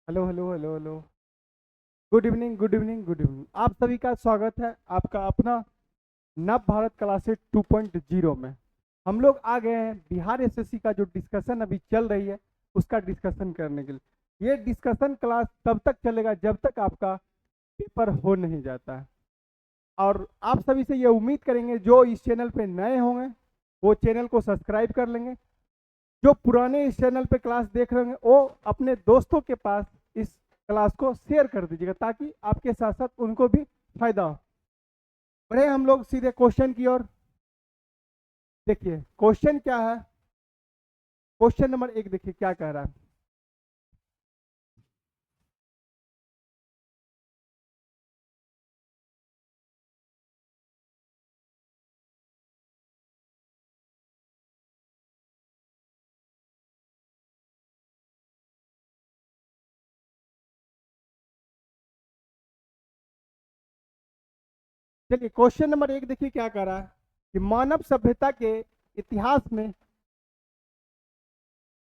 Hello hello hello hello. Good evening good evening good evening. आप सभी का स्वागत है आपका अपना नव भारत क्लासेस 2.0 में। हम लोग आ गए हैं बिहार एसएससी का जो डिस्कशन अभी चल रही है उसका डिस्कशन करने के लिए। ये डिस्कशन क्लास तब तक चलेगा जब तक आपका पेपर हो नहीं जाता है। और आप सभी से ये उम्मीद करेंगे जो इस चैनल पे नए होंगे वो चैनल को सब्सक्राइब कर लेंगे। जो पुराने इस चैनल पे क्लास देख रहे होंगे वो अपने दोस्तों के पास इस क्लास को शेयर कर दीजिएगा ताकि आपके साथ साथ उनको भी फायदा हो। बढ़े हम लोग सीधे क्वेश्चन की ओर। देखिए क्वेश्चन क्या है। क्वेश्चन नंबर 1 देखिए क्या कह रहा है। चलिए क्वेश्चन नंबर 1 देखिए क्या कह रहा है कि मानव सभ्यता के इतिहास में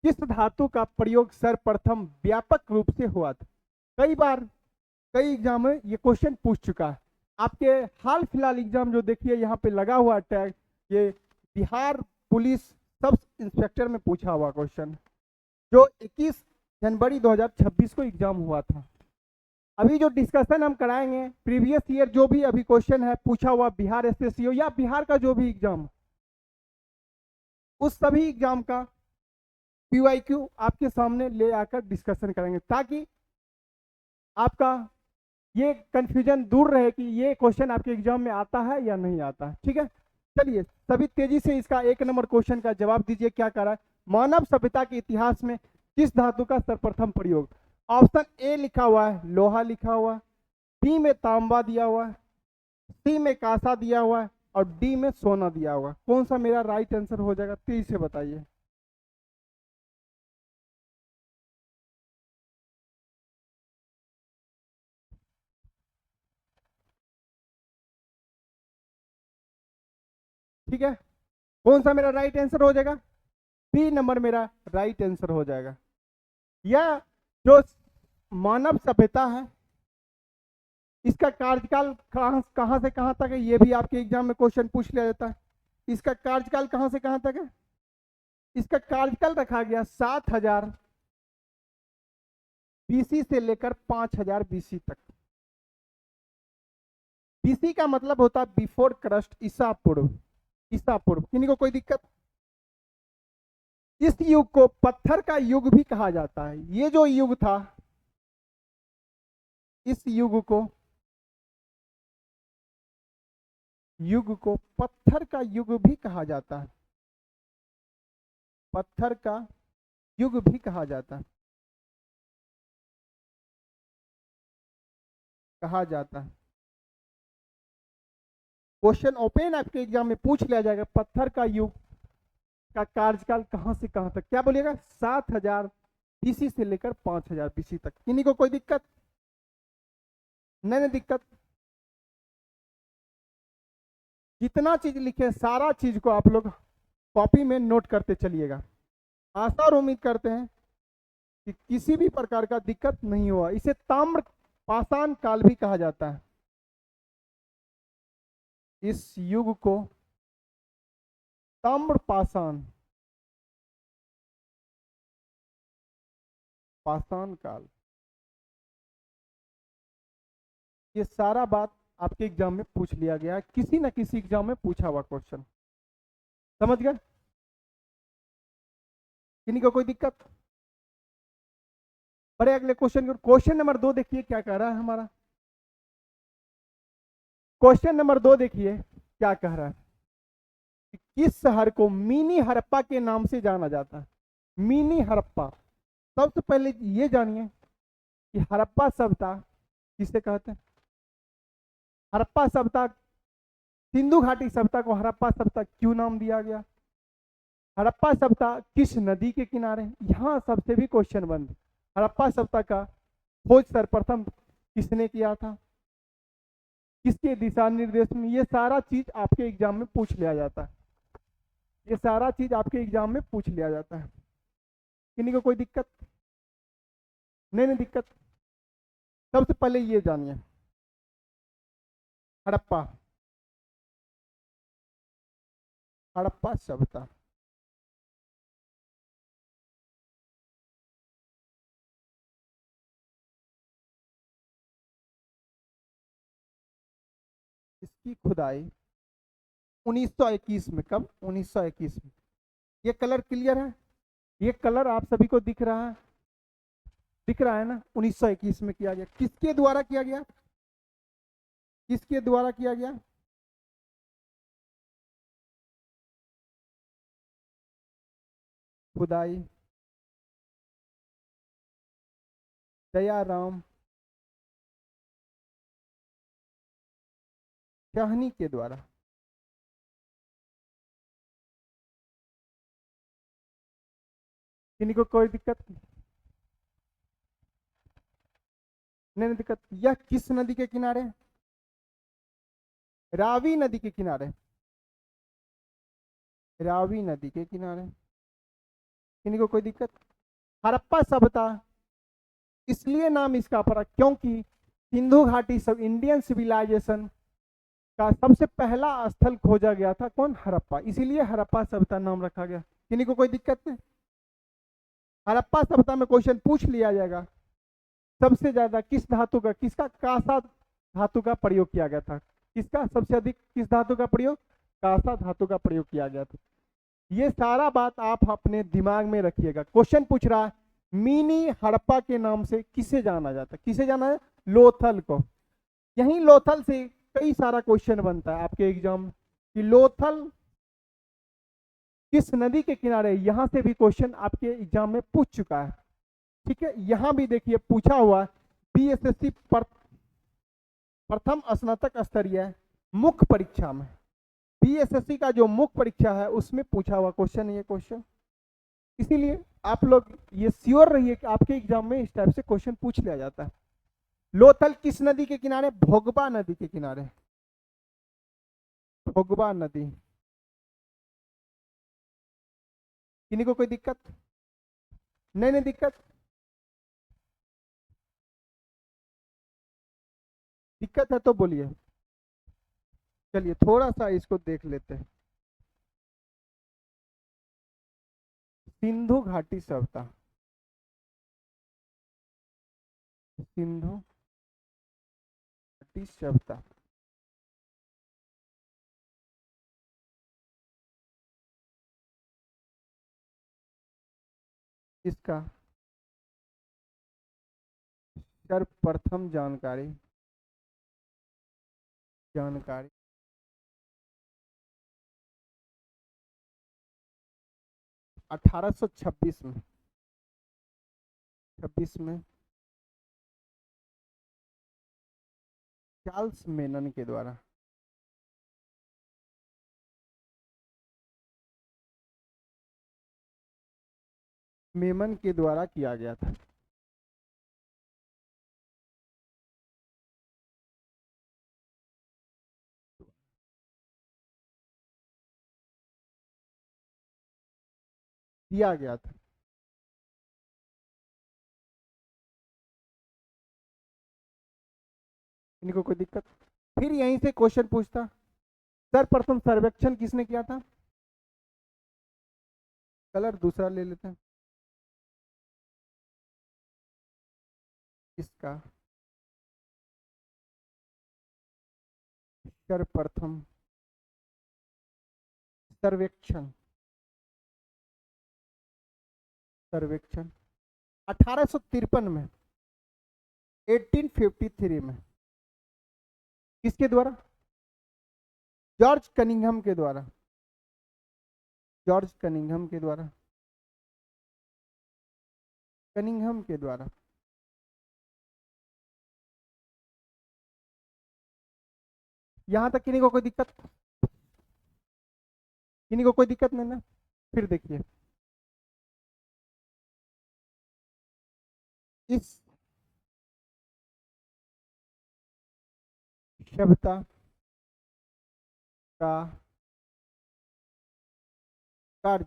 किस धातु का प्रयोग सर्वप्रथम व्यापक रूप से हुआ था। कई बार कई एग्जाम में ये क्वेश्चन पूछ चुका है। आपके हाल फिलहाल एग्जाम जो देखिए यहाँ पे लगा हुआ टैग, ये बिहार पुलिस सब इंस्पेक्टर में पूछा हुआ क्वेश्चन जो 21 जनवरी 2026 को एग्जाम हुआ था। अभी जो डिस्कशन हम कराएंगे प्रीवियस ईयर जो भी अभी क्वेश्चन है पूछा हुआ बिहार एसएससी हो या बिहार का जो भी एग्जाम, उस सभी एग्जाम का पीवाईक्यू आपके सामने ले आकर डिस्कशन करेंगे ताकि आपका ये कंफ्यूजन दूर रहे कि ये क्वेश्चन आपके एग्जाम में आता है या नहीं आता है। ठीक है, चलिए सभी तेजी से इसका 1 नंबर क्वेश्चन का जवाब दीजिए। क्या कर रहा है, मानव सभ्यता के इतिहास में किस धातु का सर्वप्रथम प्रयोग। ऑप्शन ए लिखा हुआ है लोहा लिखा हुआ है, बी में तांबा दिया हुआ है, सी में कांसा दिया हुआ है और डी में सोना दिया हुआ है। कौन सा मेरा राइट आंसर हो जाएगा तेजी से बताइए। ठीक है, कौन सा मेरा राइट आंसर हो जाएगा। बी नंबर मेरा राइट आंसर हो जाएगा। यह जो मानव सभ्यता है इसका कार्यकाल कहाँ कहाँ से कहाँ तक है ये भी आपके एग्जाम में क्वेश्चन पूछ लिया जाता है। इसका कार्यकाल कहाँ से कहाँ तक है। इसका कार्यकाल रखा गया 7000 बीसी से लेकर 5000 बीसी तक। बीसी का मतलब होता है बिफोर क्रस्ट, ईसा पूर्व। ईसा पूर्व किन्हीं को कोई दिक्कत। इस युग को पत्थर का युग भी कहा जाता है। ये जो युग था इस युग को पत्थर का युग भी कहा जाता है। पत्थर का युग भी कहा जाता है, कहा जाता है। क्वेश्चन ओपन आपके एग्जाम में पूछ लिया जाएगा पत्थर का युग का कार्यकाल कहां से कहां तक। क्या बोलिएगा 7000 बीसी से लेकर 5000 बीसी तक। किन्हीं को कोई दिक्कत नहीं, नहीं दिक्कत। जितना चीज लिखे सारा चीज को आप लोग कॉपी में नोट करते चलिएगा। आशा और उम्मीद करते हैं कि किसी भी प्रकार का दिक्कत नहीं हुआ। इसे ताम्र पाषाण काल भी कहा जाता है। इस युग को ताम्र पाषाण पाषाण काल। ये सारा बात आपके एग्जाम में पूछ लिया गया है, किसी न किसी एग्जाम में पूछा हुआ क्वेश्चन। समझ गए। किन्हीं को कोई दिक्कत। बड़े अगले क्वेश्चन, क्वेश्चन नंबर 2 देखिए क्या कह रहा है हमारा। क्वेश्चन नंबर 2 देखिए क्या कह रहा है कि किस शहर को मिनी हड़प्पा के नाम से जाना जाता है। मिनी हड़प्पा। सबसे पहले ये जानिए कि हड़प्पा सभ्यता किसे कहते हैं। हड़प्पा सभ्यता, सिंधु घाटी सभ्यता को हड़प्पा सभ्यता क्यों नाम दिया गया। हड़प्पा सभ्यता किस नदी के किनारे। यहाँ सबसे भी क्वेश्चन बंद। हड़प्पा सभ्यता का खोज सर्वप्रथम किसने किया था, किसके दिशा निर्देश में। ये सारा चीज आपके एग्जाम में पूछ लिया जाता है। ये सारा चीज आपके एग्जाम में पूछ लिया जाता है। किन्हीं को कोई दिक्कत। नहीं नहीं दिक्कत। सबसे पहले ये जानिए, हड़प्पा, हड़प्पा सभ्यता इसकी खुदाई 1921 में, कब? 1921 में। ये कलर क्लियर है? ये कलर आप सभी को दिख रहा है? दिख रहा है ना? 1921 में किया गया। किसके द्वारा किया गया? किसके द्वारा किया गया? खुदाई दयाराम शाहनी के द्वारा। किन्हीं को कोई दिक्कत? नहीं दिक्कत। यह किस नदी के किनारे? रावी नदी के किनारे। रावी नदी के किनारे। किन्हीं को कोई दिक्कत? हड़प्पा सभ्यता इसलिए नाम इसका पड़ा क्योंकि सिंधु घाटी सब इंडियन सिविलाइजेशन का सबसे पहला स्थल खोजा गया था। कौन? हड़प्पा। इसीलिए हड़प्पा सभ्यता नाम रखा गया। किन्हीं को कोई दिक्कत नहीं? हड़प्पा सभ्यता में क्वेश्चन पूछ लिया जाएगा, सबसे ज्यादा किस धातु का, किसका, कांसा धातु का प्रयोग किया गया था? किसका सबसे अधिक, किस धातु का प्रयोग? कांसा धातु का प्रयोग किया गया था। ये सारा बात आप अपने दिमाग में रखिएगा। क्वेश्चन पूछ रहा है मिनी हड़प्पा के नाम से किसे जाना जाता है? किसे जाना है? लोथल को। यही लोथल से कई सारा क्वेश्चन बनता है आपके एग्जाम कि लोथल किस नदी के किनारे। यहां से भी क्वेश्चन आपके एग्जाम में पूछ चुका है। ठीक है, यहां भी देखिए पूछा हुआ बीएसएससी प्रथम स्नातक स्तरीय मुख्य परीक्षा में, बीएसएससी का जो मुख्य परीक्षा है उसमें पूछा हुआ क्वेश्चन ये क्वेश्चन। इसीलिए आप लोग ये श्योर रहिए कि आपके एग्जाम में इस टाइप से क्वेश्चन पूछ लिया जाता है। लोथल किस नदी के किनारे? भोगबा नदी के किनारे। भोगबा नदी। किन्हीं को कोई दिक्कत? नहीं दिक्कत। दिक्कत है तो बोलिए। चलिए थोड़ा सा इसको देख लेते हैं। सिंधु घाटी सभ्यता, सिंधु घाटी सभ्यता इसका सर्वप्रथम जानकारी 1826 में, 26 में चार्ल्स मेनन के द्वारा। मेमन के द्वारा किया गया था। दिया गया था। इनको कोई दिक्कत? फिर यहीं से क्वेश्चन पूछता सर्वप्रथम सर्वेक्षण किसने किया था? कलर दूसरा ले लेते हैं। इसका सर्वप्रथम सर्वेक्षण, सर्वेक्षण 1853 में, 1853 में किसके द्वारा? जॉर्ज कनिंघम के द्वारा। जॉर्ज कनिंघम के द्वारा, कनिंघम के द्वारा। यहां तक किन्हीं को कोई दिक्कत? किन्हीं को कोई दिक्कत नहीं ना? फिर देखिए इस सभ्यता का कार्य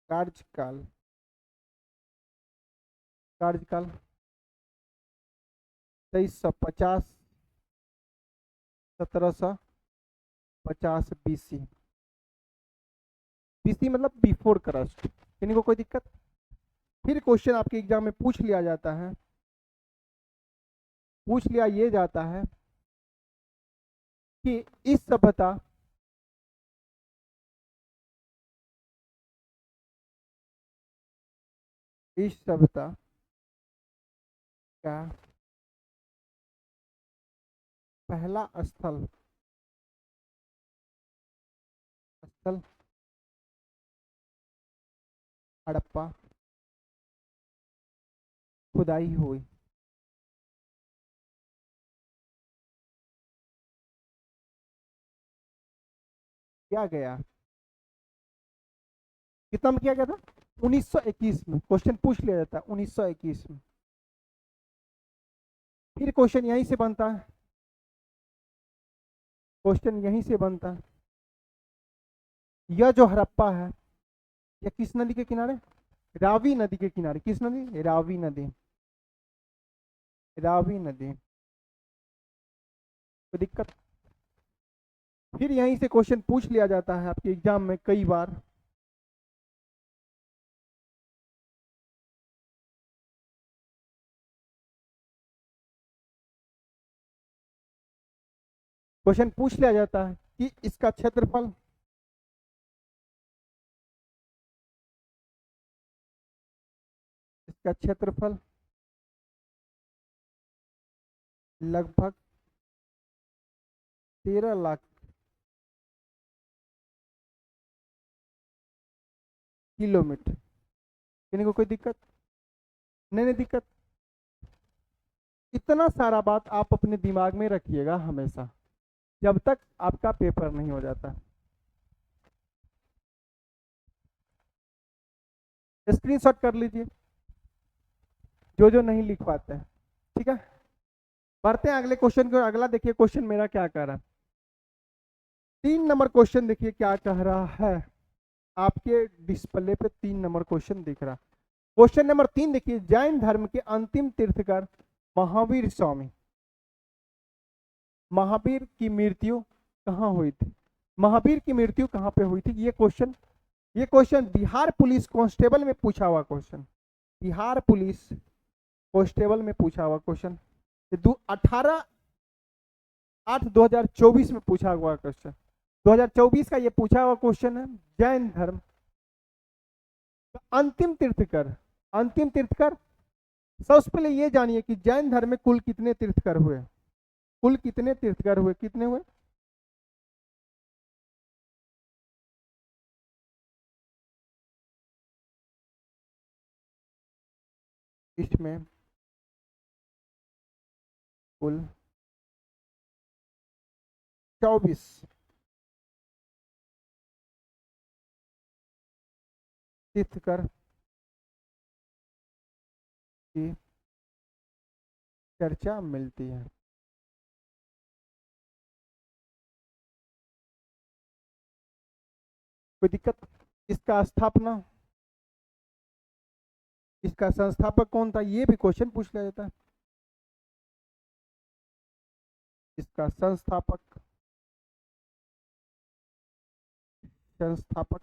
कार्यकाल, कार्यकाल 2350, 1750 BC। BC मतलब बिफोर क्रस्ट। इनको कोई दिक्कत? फिर क्वेश्चन आपके एग्जाम में पूछ लिया जाता है, पूछ लिया ये जाता है कि इस सभ्यता का पहला स्थल स्थल हड़प्पा खुदाई हुई। क्या गया, कितना में किया गया था? 1921 में क्वेश्चन पूछ लिया जाता है 1921 में। फिर क्वेश्चन यहीं से बनता है, क्वेश्चन यहीं से बनता है। यह जो हड़प्पा है यह किस नदी के किनारे? रावी नदी के किनारे। किस नदी? रावी नदी, रावी नदी। कोई दिक्कत? फिर यहीं से क्वेश्चन पूछ लिया जाता है आपके एग्जाम में कई बार। क्वेश्चन पूछ लिया जाता है कि इसका क्षेत्रफल लगभग 13 लाख किलोमीटर। इनको कोई दिक्कत? नहीं दिक्कत। इतना सारा बात आप अपने दिमाग में रखिएगा हमेशा, जब तक आपका पेपर नहीं हो जाता। स्क्रीनशॉट कर लीजिए जो नहीं लिख पाते हैं, ठीक है। बढ़ते हैं अगले क्वेश्चन को। अगला देखिए क्वेश्चन मेरा क्या कह रहा है। 3 नंबर क्वेश्चन देखिए क्या कह रहा है। आपके डिस्प्ले पे 3 नंबर क्वेश्चन दिख रहा है। क्वेश्चन नंबर 3 देखिए, जैन धर्म के अंतिम तीर्थकर महावीर स्वामी, महावीर की मृत्यु कहाँ हुई थी? महावीर की मृत्यु कहाँ पे हुई थी? ये क्वेश्चन बिहार पुलिस कांस्टेबल में पूछा हुआ क्वेश्चन, बिहार पुलिस कांस्टेबल में पूछा हुआ क्वेश्चन। 18/8/2024 में पूछा हुआ क्वेश्चन। 2024 का ये पूछा हुआ क्वेश्चन है। जैन धर्म का अंतिम तीर्थकर, अंतिम तीर्थकर। सबसे पहले ये जानिए कि जैन धर्म में कुल कितने तीर्थकर हुए? कुल कितने तीर्थकर हुए? कितने हुए? इसमें कुल 24 तीर्थकर की चर्चा मिलती है। कोई दिक्कत? इसका स्थापना, इसका संस्थापक कौन था? ये भी क्वेश्चन पूछ लिया जाता है। इसका संस्थापक, संस्थापक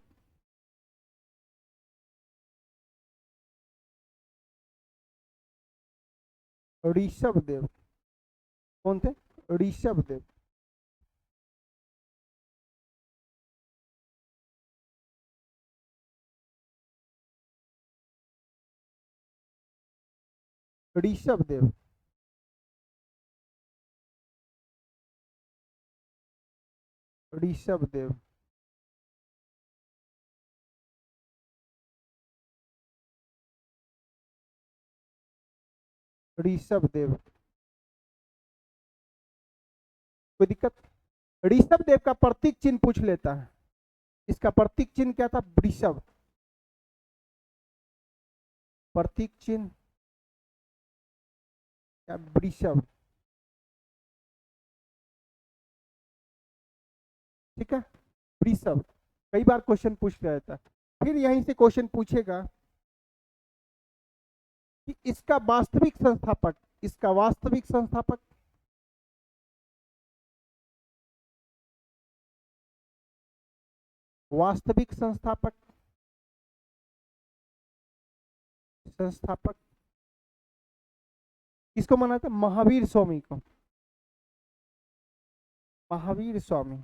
ऋषभ देव। कौन थे? ऋषभ देव। ऋषभ देव। ऋषभ देव। ऋषभ देव। कोई दिक्कत? ऋषभ देव का प्रतीक चिन्ह पूछ लेता है। इसका प्रतीक चिन्ह क्या था? वृषभ। प्रतीक चिन्ह क्या? वृषभ। ठीक है, वृषभ। कई बार क्वेश्चन पूछ लिया जाता है। फिर यहीं से क्वेश्चन पूछेगा कि इसका वास्तविक संस्थापक, इसका वास्तविक संस्थापक, वास्तविक संस्थापक, संस्थापक किसको माना था? महावीर स्वामी को, महावीर स्वामी।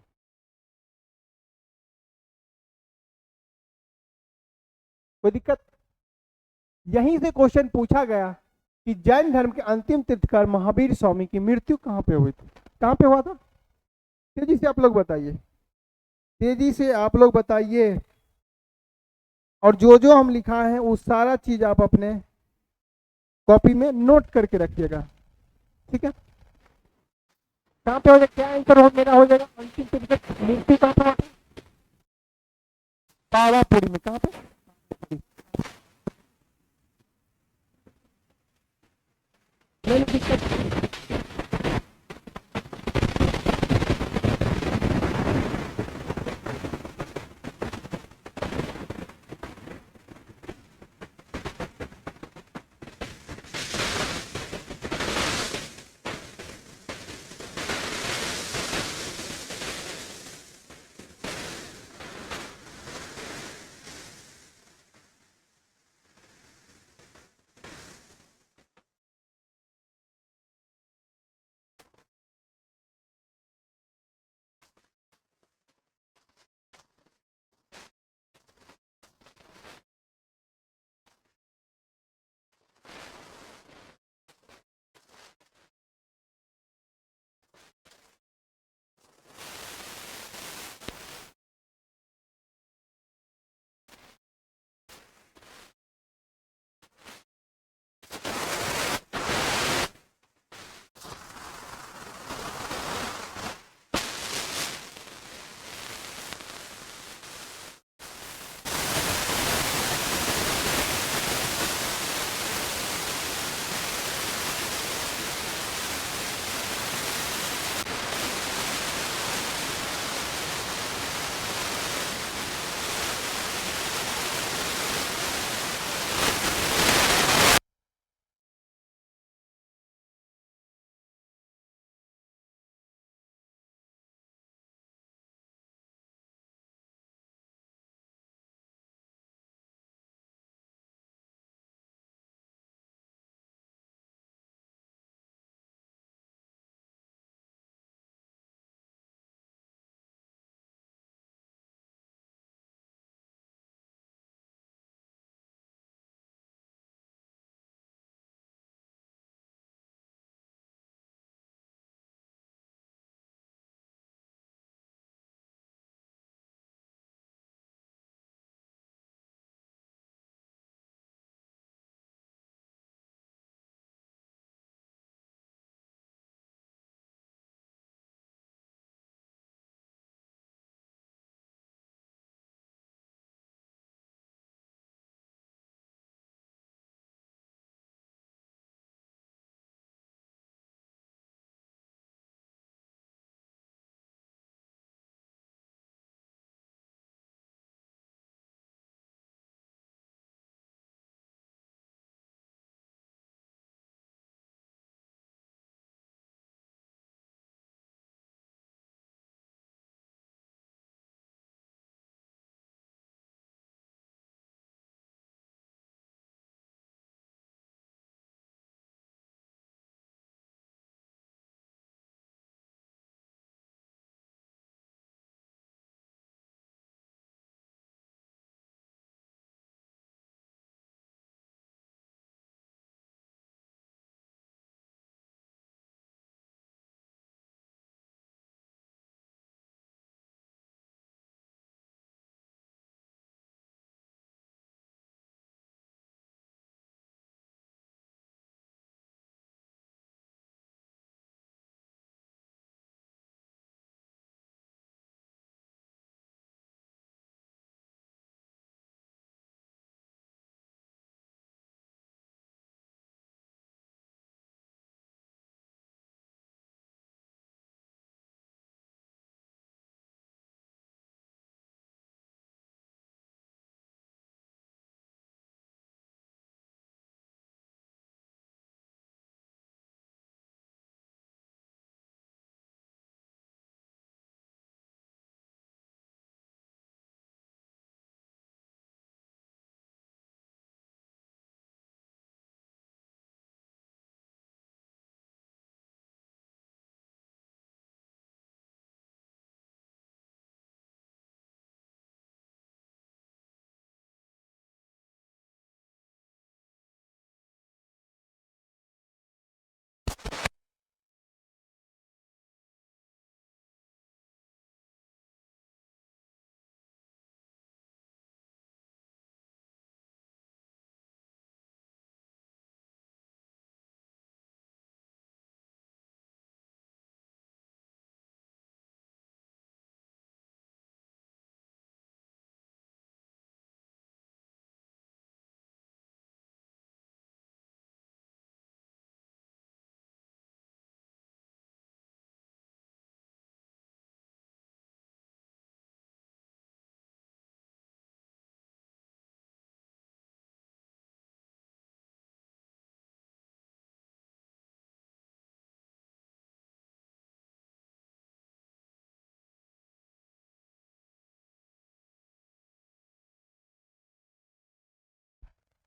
कोई दिक्कत? यहीं से क्वेश्चन पूछा गया कि जैन धर्म के अंतिम तीर्थकर महावीर स्वामी की मृत्यु कहां पे हुई थी? कहां पे हुआ था? तेजी से आप लोग बताइए, तेजी से आप लोग बताइए। और जो जो हम लिखा है वो सारा चीज आप अपने कॉपी में नोट करके रखिएगा, ठीक है? कहां पे हो जाएगा? क्या आंसर हो मेरा हो जाएगा? अंतिम तीर्थकर मृत्यु कहां पे हुआ था? पावापुरी में। कहां पे? नहीं दिक्कत।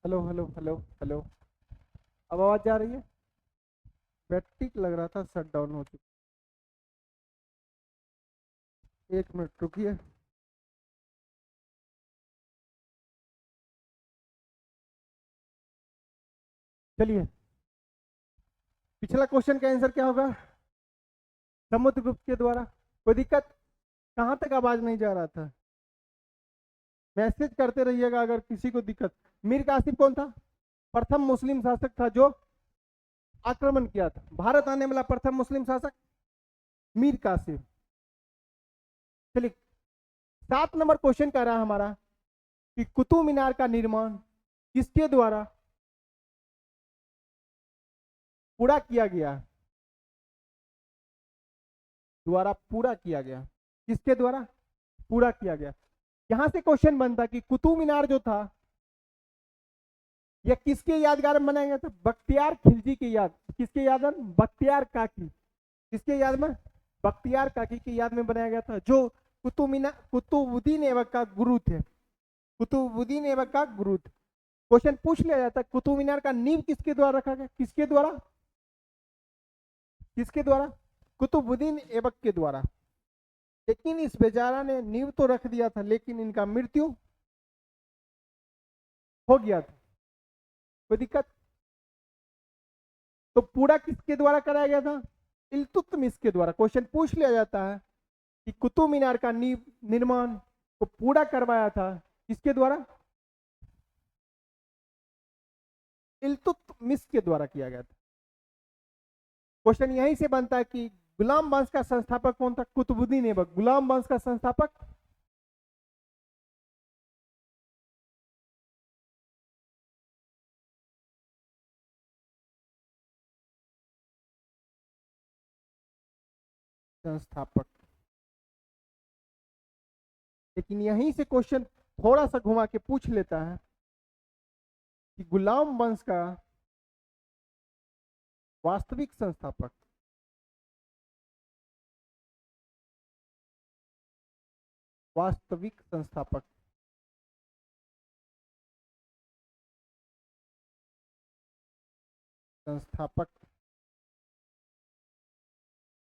Hello hello hello hello. अब आवाज जा रही है? बैटरी लग रहा था शट डाउन हो चुकी। एक मिनट रुकिए। चलिए, पिछला क्वेश्चन का आंसर क्या होगा? समुद्रगुप्त के द्वारा। कोई दिक्कत? कहाँ तक आवाज नहीं जा रहा था? मैसेज करते रहिएगा अगर किसी को दिक्कत। मीर कासिम कौन था? प्रथम मुस्लिम शासक था जो आक्रमण किया था। भारत आने वाला प्रथम मुस्लिम शासक मीर कासिम। चलिए, 7 नंबर क्वेश्चन कह रहा है हमारा कि कुतुब मीनार का निर्माण किसके द्वारा पूरा किया गया? द्वारा पूरा किया गया। किसके द्वारा पूरा किया गया? यहां से क्वेश्चन बनता कि कुतुब मीनार जो था यह किसके यादगार में बनाया गया था? बख्तियार खिलजी की याद। किसके याद में? बख्तियार काकी। किसके याद में? बख्तियार काकी की याद में बनाया गया था, जो कुतुब मीनार कुतुबुद्दीन ऐबक का गुरु थे। कुतुबुद्दीन ऐबक का गुरु थे। क्वेश्चन पूछ लिया जाता है कुतुब मीनार का नींव किसके द्वारा रखा गया? किसके द्वारा? किसके द्वारा? कुतुबुद्दीन ऐबक के द्वारा। लेकिन इस बेचारा ने नींव तो रख दिया था, लेकिन इनका मृत्यु हो गया था। कोई दिक्कत? तो पूरा किसके द्वारा कराया गया था? इल्तुतमिश के द्वारा। क्वेश्चन पूछ लिया जाता है कि कुतुब मीनार का नींव निर्माण को पूरा करवाया था किसके द्वारा? इल्तुतमिश के द्वारा किया गया था। क्वेश्चन यहीं से बनता है कि गुलाम वंश का संस्थापक कौन था? कुतुबुद्दीन ऐबक। गुलाम वंश का संस्थापक संस्थापक। लेकिन यहीं से क्वेश्चन थोड़ा सा घुमा के पूछ लेता है कि गुलाम वंश का वास्तविक संस्थापक। वास्तविक संस्थापक संस्थापक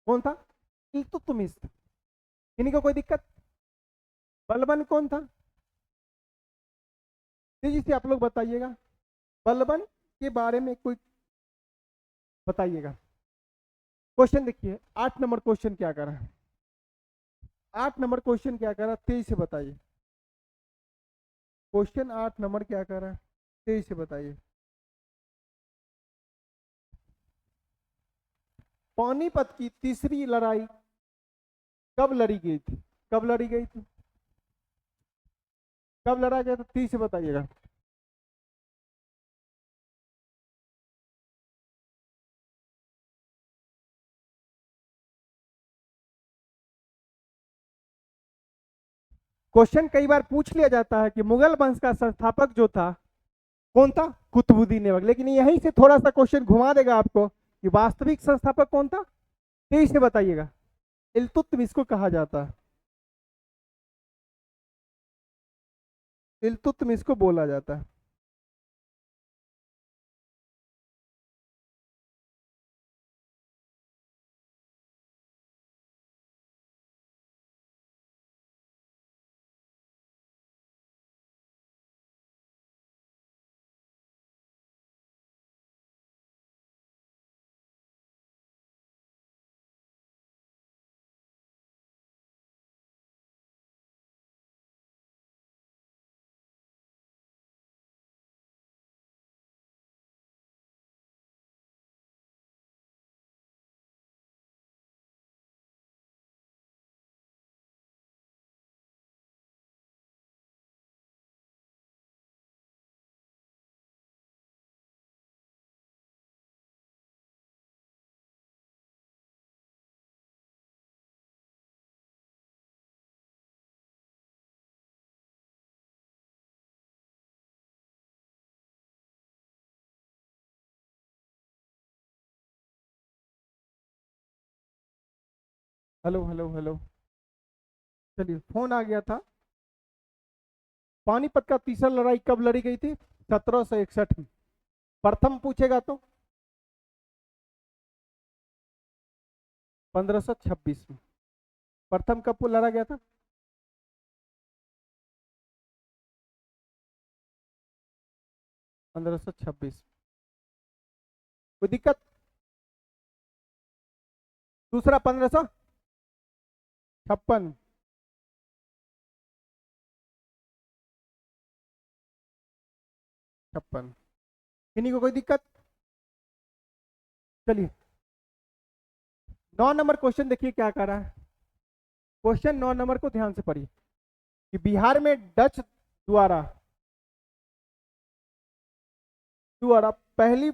कौन था? इल्तुतमिश। इन्हीं को कोई दिक्कत? बलबन कौन था? तेजी से आप लोग बताइएगा, बलबन के बारे में कोई बताइएगा। क्वेश्चन देखिए, 8 नंबर क्वेश्चन क्या कर रहा है? 8 नंबर क्वेश्चन क्या कर रहा है? तेजी से बताइए। क्वेश्चन 8 नंबर क्या कर रहा है? तेजी से बताइए। पानीपत की तीसरी लड़ाई कब लड़ी गई थी? कब लड़ी गई थी? कब लड़ा गया था? तेजी से बताइएगा। क्वेश्चन कई बार पूछ लिया जाता है कि मुगल वंश का संस्थापक जो था कौन था? कुतुबुद्दीन ऐबक। लेकिन यहीं से थोड़ा सा क्वेश्चन घुमा देगा आपको कि वास्तविक संस्थापक कौन था? तेईस से बताइएगा। इल्तुतमिश को कहा जाता है। इल्तुतमिश को बोला जाता है। Hello hello hello. चलिए, फोन आ गया था। पानीपत का तीसरा लड़ाई कब लड़ी गई थी? 1761 में। प्रथम पूछेगा तो 1526 में। प्रथम कब लड़ा गया था? 1526। कोई दिक्कत? दूसरा 1556। किन्हीं को कोई दिक्कत? चलिए 9 नंबर क्वेश्चन देखिए क्या कर रहा है। क्वेश्चन 9 नंबर को ध्यान से पढ़िए कि बिहार में डच द्वारा पहली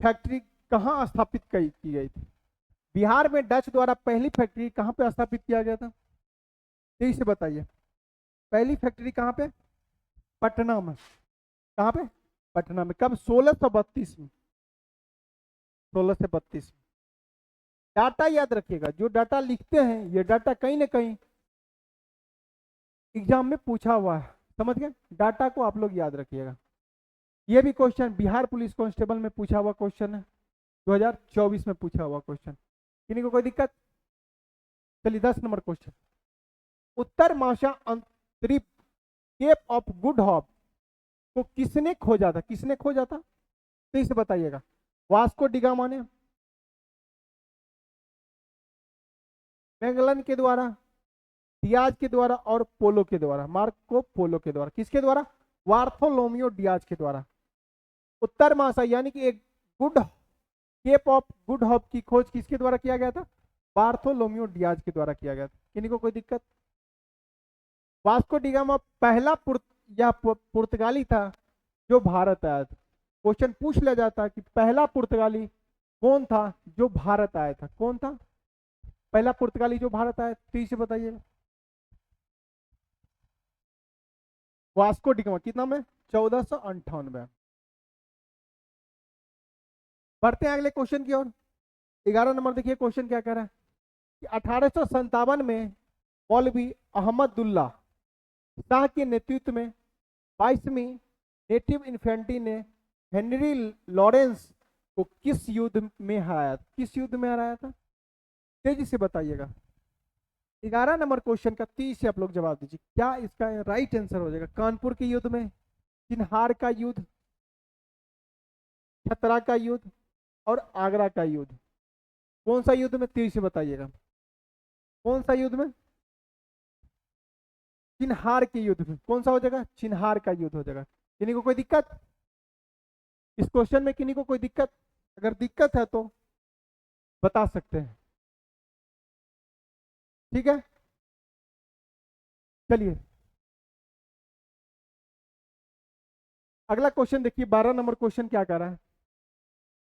फैक्ट्री कहां स्थापित की गई थी? बिहार में डच द्वारा पहली फैक्ट्री कहां पे स्थापित किया गया था? तेजी से बताइए। पहली फैक्ट्री कहां पे? पटना में। कहां पे? पटना में। कब? 1632 में। 1632 में। डाटा याद रखिएगा, जो डाटा लिखते हैं ये डाटा कहीं ना कहीं एग्जाम में पूछा हुआ है, समझ गए? डाटा को आप लोग याद रखिएगा। ये भी क्वेश्चन बिहार पुलिस कांस्टेबल में पूछा हुआ क्वेश्चन है, 2024 में पूछा हुआ क्वेश्चन। किन्हीं को कोई दिक्कत? चलिए 10 नंबर क्वेश्चन। उत्तर माशा अंतरिक्ष केप ऑफ गुड होप को किसने खोजा था? किसने खोजा था? तो इसे बताइएगा। वास्को डिगामा ने, मैगलन के द्वारा, डियाज के द्वारा और पोलो के द्वारा। मार्को पोलो के द्वारा। किसके द्वारा? वार्थोलोमियो डियाज के द्वारा। उत्तर महासागर यानी कि एक good Cape of Good Hope की खोज किसके द्वारा किया गया था? बार्थोलोमियो डियाज के द्वारा किया गया था। किन्हीं को कोई दिक्कत? वास्को डिगामा पहला पुर्तगाली था जो भारत आया था। क्वेश्चन पूछ लिया जाता कि पहला पुर्तगाली कौन था जो भारत आया था? कौन था पहला पुर्तगाली जो भारत आया? तेजी से बताइएगा। Vasco da Gama. कितना में? 1498। बढ़ते हैं अगले क्वेश्चन की ओर। 11 नंबर देखिए क्वेश्चन क्या कह रहा है कि 1857 में मौलवी अहमदुल्ला शाह के नेतृत्व में 22वीं नेटिव इन्फेंट्री ने हेनरी लॉरेंस को किस युद्ध में हराया था? किस युद्ध में हराया था? तेजी से बताइएगा। 11 नंबर क्वेश्चन का 30 से आप लोग जवाब दीजिए। क्या इसका राइट आंसर हो जाएगा? कानपुर के युद्ध में, चिन्हार का युद्ध, छतरा का युद्ध और आगरा का युद्ध। कौन सा युद्ध में? तेजी से बताइएगा। कौन सा युद्ध में? चिन्हार के युद्ध में। कौन सा हो जाएगा? चिन्हार का युद्ध हो जाएगा। किन्हीं को कोई दिक्कत इस क्वेश्चन में? किन्हीं को कोई दिक्कत? अगर दिक्कत है तो बता सकते हैं, ठीक है? चलिए अगला क्वेश्चन देखिए। 12 नंबर क्वेश्चन क्या कर रहा है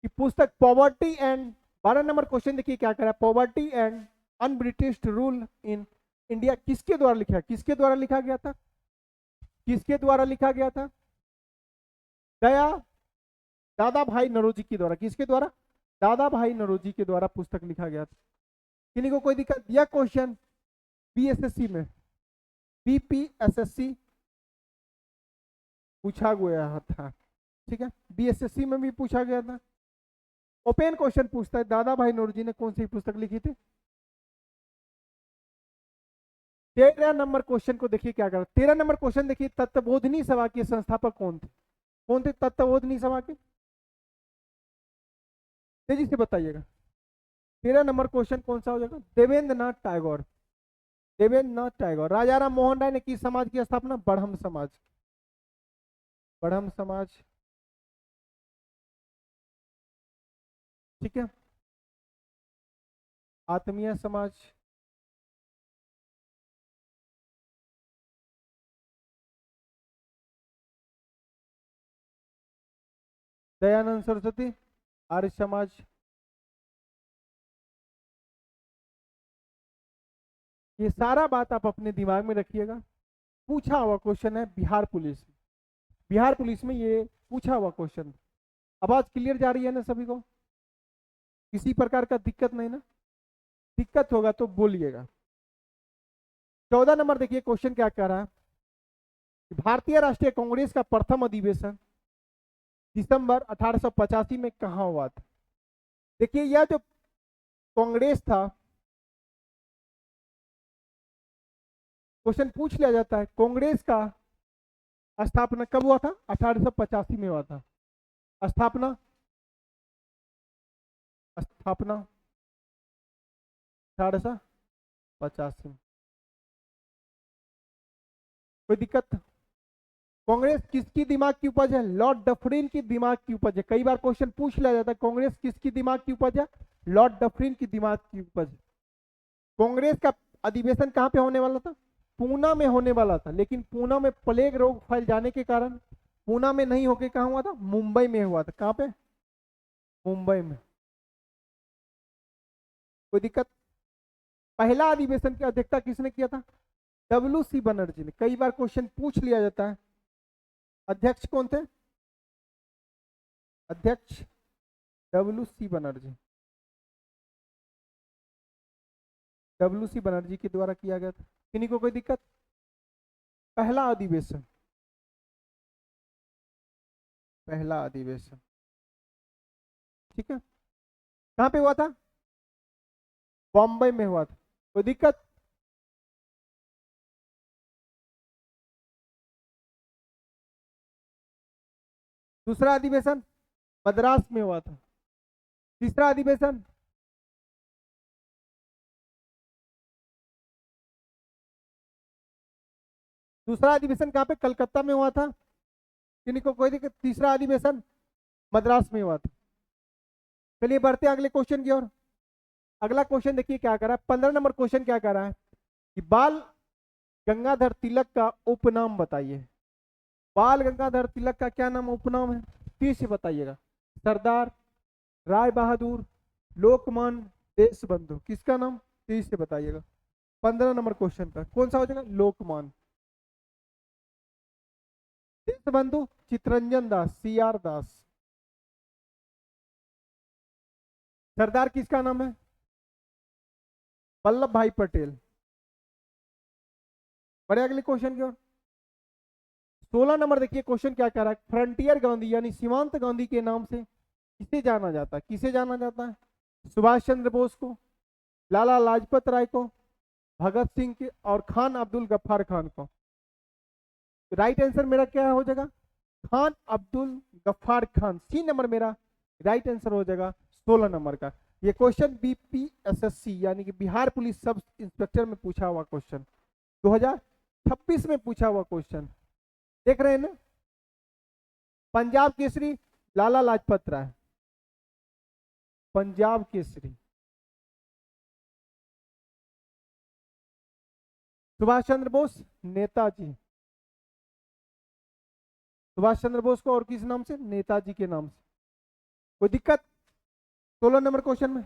कि पुस्तक पॉवर्टी एंड 12 नंबर क्वेश्चन देखिए क्या कर रहा है। Poverty and un-British rule in India किसके द्वारा लिखा है? किसके द्वारा लिखा गया था? किसके द्वारा लिखा गया था? दया दादा भाई नौरोजी के द्वारा। किसके द्वारा? दादा भाई नौरोजी के द्वारा पुस्तक लिखा गया था। किन्हीं को कोई दिक्कत? यह क्वेश्चन बीएसएससी में, बीपीएसएससी पूछा गया था, ठीक है? बीएसएससी में भी पूछा गया था। ओपन क्वेश्चन पूछता है दादा भाई नौरोजी ने कौन सी पुस्तक लिखी थी? 13 नंबर क्वेश्चन को देखिए क्या कर। 13 नंबर क्वेश्चन देखिए, तत्वबोधिनी सभा के संस्थापक कौन थे? कौन थे तत्वबोधिनी सभा के? तेजी से बताइएगा। 13 नंबर क्वेश्चन कौन सा हो जाएगा? देवेंद्र नाथ टैगोर। देवेंद्र नाथ टैगोर। राजा राम मोहन राय ने किस समाज की स्थापना? ब्रह्म समाज। ब्रह्म समाज, ठीक है? आत्मीय समाज, दयानंद सरस्वती, आर्य समाज। ये सारा बात आप अपने दिमाग में रखिएगा। पूछा हुआ क्वेश्चन है बिहार पुलिस। बिहार पुलिस में ये पूछा हुआ क्वेश्चन। आवाज क्लियर जा रही है ना सभी को? किसी प्रकार का दिक्कत नहीं ना? दिक्कत होगा तो बोलिएगा। 14 नंबर देखिए क्वेश्चन क्या कह रहा है भारतीय राष्ट्रीय कांग्रेस का प्रथम अधिवेशन दिसंबर 1885 में कहाँ हुआ था? देखिए यह जो कांग्रेस था, क्वेश्चन पूछ लिया जाता है कांग्रेस का स्थापना कब हुआ था? 1885 में हुआ था। स्थापना स्थापना 1885 में। कोई दिक्कत? कांग्रेस किसकी दिमाग की उपज है? लॉर्ड डफरिन की दिमाग की उपज है। कई बार क्वेश्चन पूछ लिया जाता है कांग्रेस किसकी दिमाग की उपज है? लॉर्ड डफरिन की दिमाग की उपज है। कांग्रेस का अधिवेशन कहां पे होने वाला था? पूना में होने वाला था, लेकिन पूना में प्लेग रोग फैल जाने के कारण पूना में नहीं होके कहां हुआ था? मुंबई में हुआ था। कहां पे? मुंबई में। कोई दिक्कत? पहला अधिवेशन की अध्यक्षता किसने किया था? डब्ल्यू.सी. बनर्जी ने। कई बार क्वेश्चन पूछ लिया जाता है अध्यक्ष कौन थे? अध्यक्ष डब्ल्यू.सी. बनर्जी। डब्ल्यू.सी. बनर्जी के द्वारा किया गया था। किन्हीं को कोई दिक्कत? पहला अधिवेशन, पहला अधिवेशन, ठीक है, कहां पे हुआ था? बॉम्बे में हुआ था। कोई दिक्कत? दूसरा अधिवेशन मद्रास में हुआ था। तीसरा अधिवेशन दूसरा अधिवेशन कहां पे? कलकत्ता में हुआ था। किन्हीं को कोई दिक्कत? तीसरा अधिवेशन मद्रास में हुआ था। चलिए बढ़ते हैं अगले क्वेश्चन की ओर। अगला क्वेश्चन देखिए क्या कर रहा है। 15 नंबर क्वेश्चन क्या कर रहा है कि बाल गंगाधर तिलक का उपनाम बताइए। बाल गंगाधर तिलक का क्या नाम उपनाम है? फिर से बताइएगा। सरदार, राय बहादुर, लोकमान्य, देशबंधु, किसका नाम? फिर से बताइएगा। 15 नंबर क्वेश्चन का कौन सा हो जाएगा? लोकमान्य। देशबंधु चित्तरंजन दास, सी.आर. दास। सरदार किसका नाम है? वल्लभ भाई पटेल। बढ़े अगले क्वेश्चन की ओर। 16 नंबर देखिए क्वेश्चन क्या कह रहा है। फ्रंटियर गांधी यानी सीमांत गांधी के नाम से किसे जाना जाता है? किसे जाना जाता है? सुभाष चंद्र बोस को, लाला लाजपत राय को, भगत सिंह के और खान अब्दुल गफ्फार खान को। राइट आंसर मेरा क्या हो जाएगा? खान अब्दुल गफ्फार खान। सी नंबर मेरा राइट आंसर हो जाएगा 16 नंबर का। ये क्वेश्चन बीपीएसएससी यानी कि बिहार पुलिस सब इंस्पेक्टर में पूछा हुआ क्वेश्चन, 2026 में पूछा हुआ क्वेश्चन। देख रहे हैं ना? पंजाब केसरी लाला लाजपत राय, पंजाब केसरी। सुभाष चंद्र बोस नेताजी, सुभाष चंद्र बोस को और किस नाम से? नेताजी के नाम से। कोई दिक्कत? 16 नंबर क्वेश्चन में।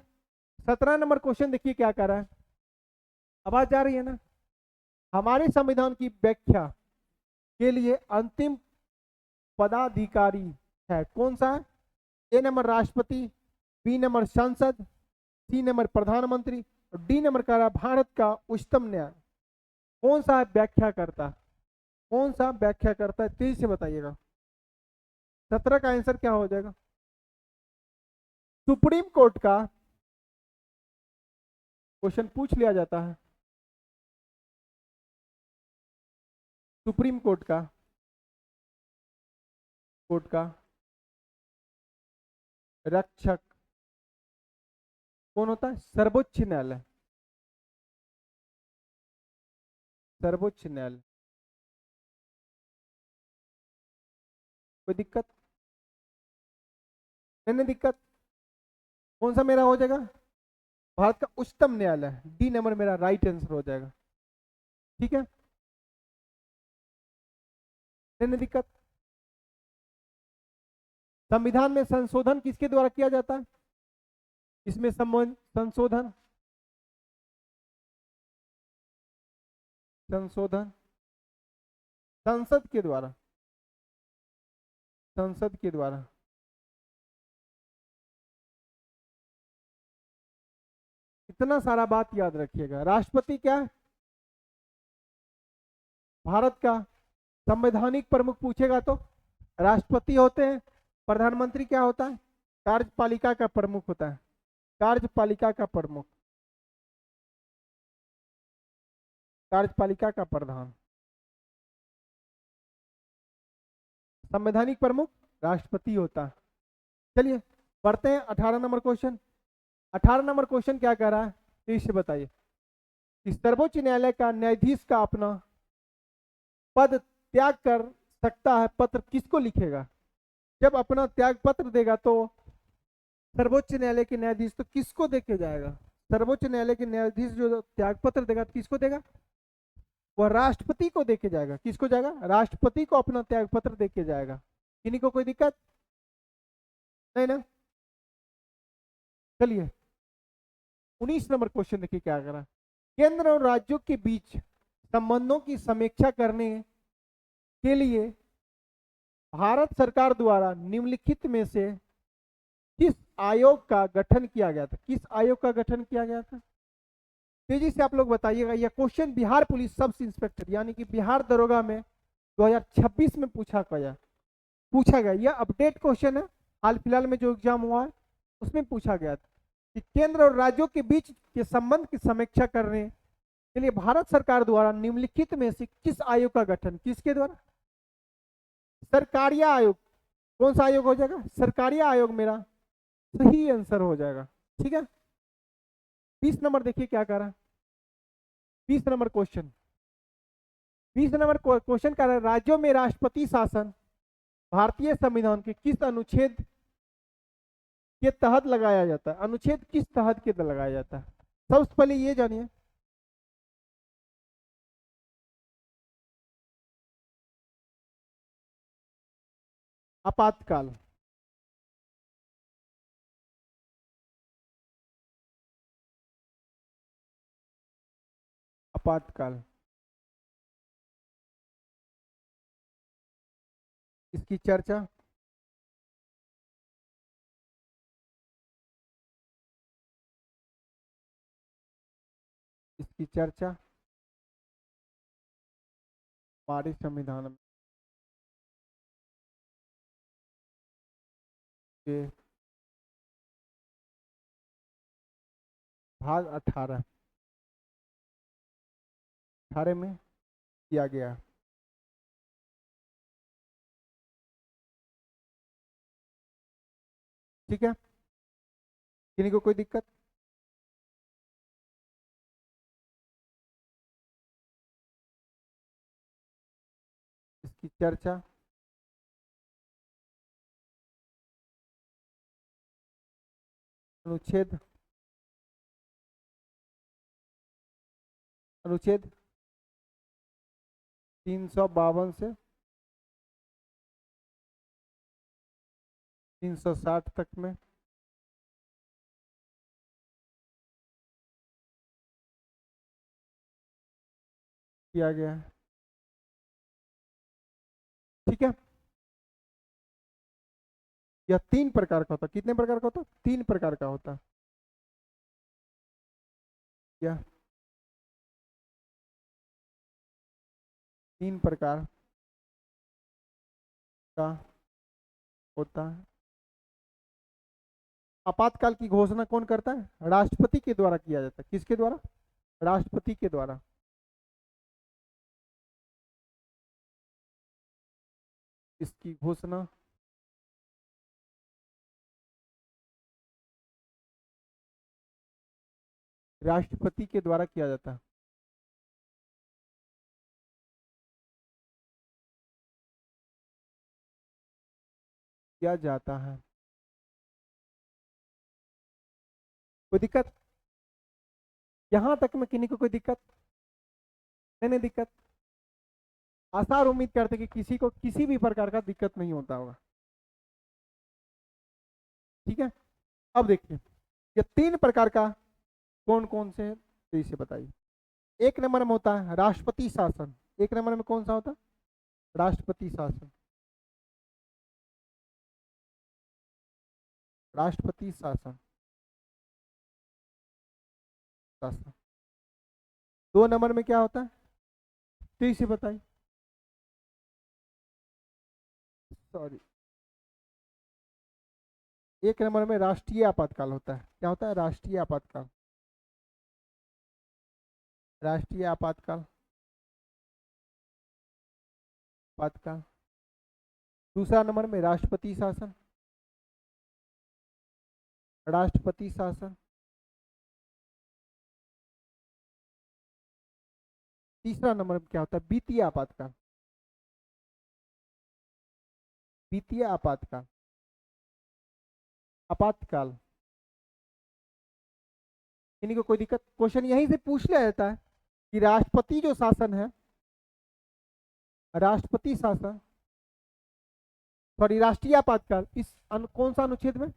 17 नंबर क्वेश्चन देखिए क्या कर रहा है। आवाज जा रही है ना? हमारे संविधान की व्याख्या के लिए अंतिम पदाधिकारी है कौन सा है? ए नंबर राष्ट्रपति, बी नंबर संसद, सी नंबर प्रधानमंत्री और डी नंबर का रहा भारत का उच्चतम न्यायालय। कौन सा व्याख्या करता? कौन सा व्याख्या करता है? तेजी से बताइएगा। 17 का आंसर क्या हो जाएगा? सुप्रीम कोर्ट का क्वेश्चन पूछ लिया जाता है। सुप्रीम कोर्ट का रक्षक कौन होता है? सर्वोच्च न्यायालय, सर्वोच्च न्यायालय। कोई दिक्कत? नहीं दिक्कत। कौन सा मेरा हो जाएगा? भारत का उच्चतम न्यायालय, डी नंबर मेरा राइट आंसर हो जाएगा। ठीक है, नहीं दिक्कत। संविधान में संशोधन किसके द्वारा किया जाता है? इसमें संशोधन संशोधन संसद के द्वारा, संसद के द्वारा। इतना सारा बात याद रखिएगा। राष्ट्रपति क्या है? भारत का संवैधानिक प्रमुख पूछेगा तो राष्ट्रपति होते हैं। प्रधानमंत्री क्या होता है? कार्यपालिका का प्रमुख होता है, कार्यपालिका का प्रमुख, कार्यपालिका का प्रधान। संवैधानिक प्रमुख राष्ट्रपति होता है। चलिए पढ़ते हैं 18 नंबर क्वेश्चन। 18 नंबर क्वेश्चन क्या कह रहा है, तो इसे बताइए कि सर्वोच्च न्यायालय का न्यायाधीश का अपना पद त्याग कर सकता है पत्र किसको लिखेगा? जब अपना त्याग पत्र देगा तो सर्वोच्च न्यायालय के न्यायाधीश तो किसको देके जाएगा? सर्वोच्च न्यायालय के न्यायाधीश जो त्याग पत्र देगा तो किसको देगा? वह राष्ट्रपति को देके जाएगा। किसको जाएगा? राष्ट्रपति को अपना त्याग पत्र देके जाएगा। किन्हीं को कोई दिक्कत नहीं ना? चलिए 19 नंबर क्वेश्चन देखिए क्या करा। केंद्र और राज्यों के बीच संबंधों की समीक्षा करने के लिए भारत सरकार द्वारा निम्नलिखित में से किस आयोग का गठन किया गया था? किस आयोग का गठन किया गया था? तेजी से आप लोग बताइएगा। यह question Bihar police sub inspector यानी कि बिहार दरोगा में 2026 में पूछा गया। यह अपडेट क्वेश्चन है, हाल फिलहाल में जो एग्जाम हुआ है उसमें पूछा गया था कि केंद्र और राज्यों के बीच के संबंध की समीक्षा करने के लिए भारत सरकार द्वारा निम्नलिखित में से किस आयोग का गठन, किसके द्वारा? सरकारिया आयोग। कौन सा आयोग हो जाएगा? सरकारिया आयोग मेरा सही आंसर हो जाएगा। ठीक है 20 नंबर देखिए क्या कह रहा है। 20 नंबर क्वेश्चन, 20 नंबर क्वेश्चन कह रहा है राज्यों में राष्ट्रपति शासन भारतीय संविधान के किस अनुच्छेद के तहत लगाया जाता है? अनुच्छेद किस तहत के तहत लगाया जाता है? सबसे पहले ये जानिए आपातकाल। आपातकाल इसकी चर्चा हमारे संविधान में के भाग 18 में किया गया। ठीक है किन्हीं को कोई दिक्कत? इसकी चर्चा अनुच्छेद अनुच्छेद 352 से 360 तक में किया गया है। ठीक है यह 3 प्रकार का होता है। कितने प्रकार का होता है? 3 प्रकार का होता है। यह 3 प्रकार का होता है। आपातकाल की घोषणा कौन करता है? राष्ट्रपति के द्वारा किया जाता है। किसके द्वारा? राष्ट्रपति के द्वारा। इसकी घोषणा राष्ट्रपति के द्वारा किया जाता है। किया जाता है। कोई दिक्कत यहां तक में? किन्हीं को कोई दिक्कत नहीं दिक्कत। आशा और उम्मीद करते कि किसी को किसी भी प्रकार का दिक्कत नहीं होता होगा। ठीक है अब देखिए ये 3 प्रकार का कौन कौन से हैं तो इसे बताइए। 1 नंबर में होता है राष्ट्रपति शासन। 1 नंबर में कौन सा होता है? राष्ट्रपति शासन। राष्ट्रपति शासन शासन 2 नंबर में क्या होता है तो इसे बताइए। सॉरी, 1 नंबर में राष्ट्रीय आपातकाल होता है। क्या होता है? राष्ट्रीय आपातकाल। राष्ट्रीय आपातकाल, आपातकाल। दूसरा नंबर में राष्ट्रपति शासन, राष्ट्रपति शासन। तीसरा नंबर में क्या होता है? वित्तीय आपातकाल, वित्तीय आपातकाल, आपातकाल। इन्हीं को कोई दिक्कत? क्वेश्चन यहीं से पूछ लिया जाता है कि राष्ट्रपति जो शासन है, राष्ट्रपति शासन, सॉरी राष्ट्रीय आपातकाल, इस कौन सा अनुच्छेद में?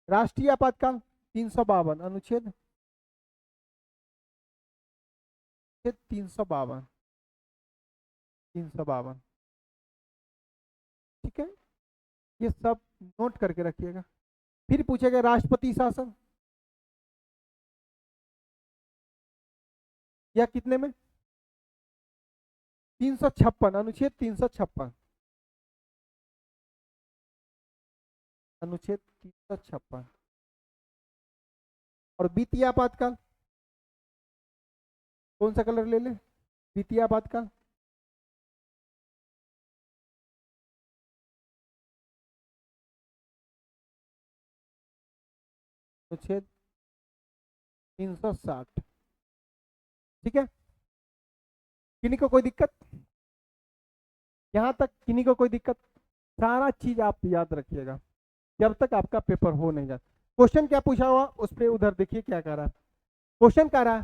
राष्ट्रीय आपातकाल 352 अनुच्छेद 352, 352। ठीक है, ये सब नोट करके रखिएगा। फिर पूछेगा राष्ट्रपति शासन, या कितने में? 356, अनुच्छेद 356, अनुच्छेद 356। और वित्तीय आपातकाल कौन सा कलर ले ले? वित्तीय आपातकाल अनुच्छेद 360। ठीक है, किन्हीं को कोई दिक्कत? यहां तक किन्हीं को कोई दिक्कत? सारा चीज आप याद रखिएगा जब तक आपका पेपर हो नहीं जाता। क्वेश्चन क्या पूछा हुआ उस पर उधर देखिए क्या कह रहा है। क्वेश्चन कह रहा है